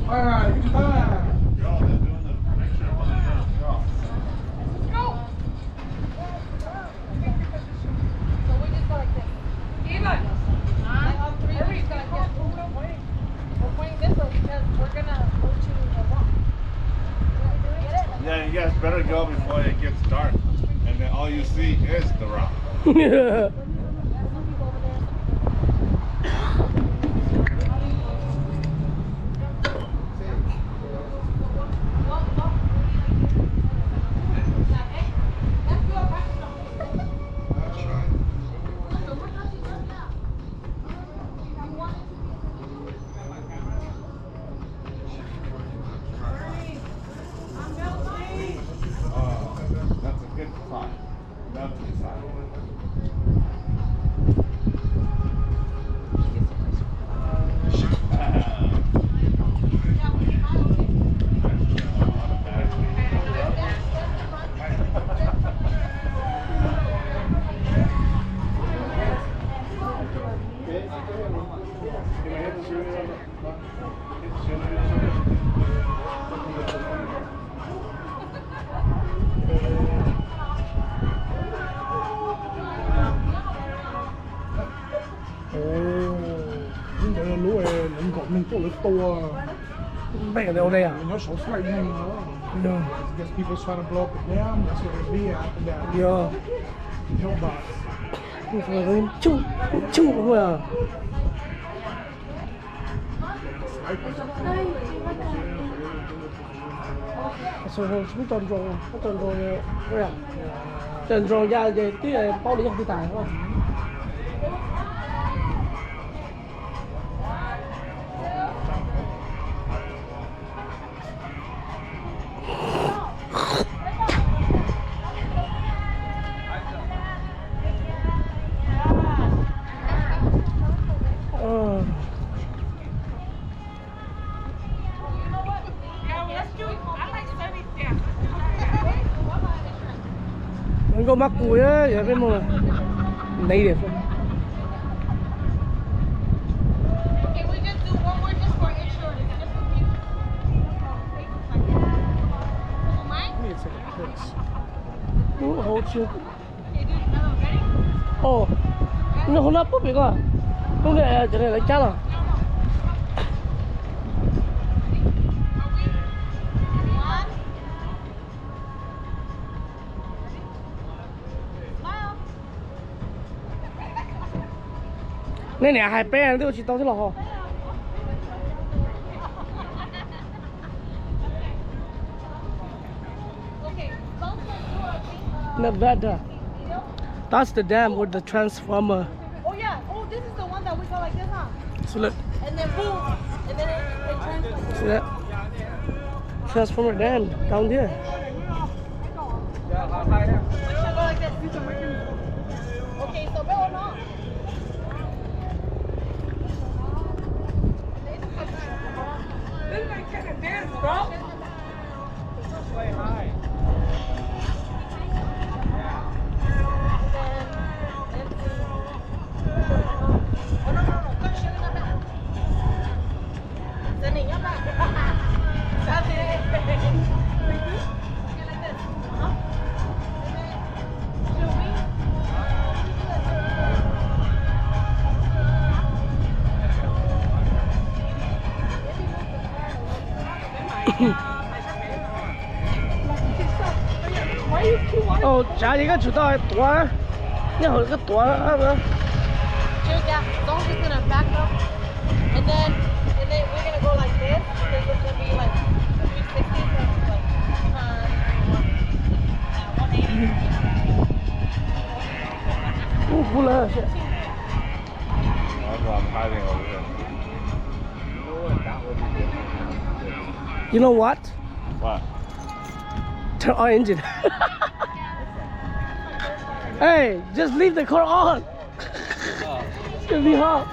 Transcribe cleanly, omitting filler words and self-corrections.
Alright, get your time. Yeah, you guys better go before it gets dark. And then all you see is the rock. Yeah. That's a good sign. That's a sign. Big deal there. And your show's right now, Yeah. I guess people's trying to blow up the dam. That's what it'll be after that. Yeah. Pillbox. Chung, chung thôi à. Sao không xuống tròn tròn, nó tròn tròn cái à? Tròn tròn ra về cái bao lý không đi tài không? Anh có mắc cùi á, giờ bên mông này đẹp không? Hold you. Oh, nó không lắp bút được à? Không để cái này lại chắc à? Này nè hai bé đều chỉ tao thế là họ. Nevada. That's the dam with the transformer. Oh yeah. Oh, this is the one that we go like this, huh? So look, And then boom, and then it turns like this. see that? Transformer dam down there. We should go like this. Okay, so go or not? This guy can't dance, bro. Play high. Oh, chả gì cái chủ tao là tua, nhưng hồi cái tua á bữa. Yeah, as long as it's in a back up. And then we're gonna go like this. Then it's gonna be like 360, so it's like Cool as shit. That's why I'm hiding over here. You know what? What? Turn on engine. Hey, just leave the car on. It's gonna be hot.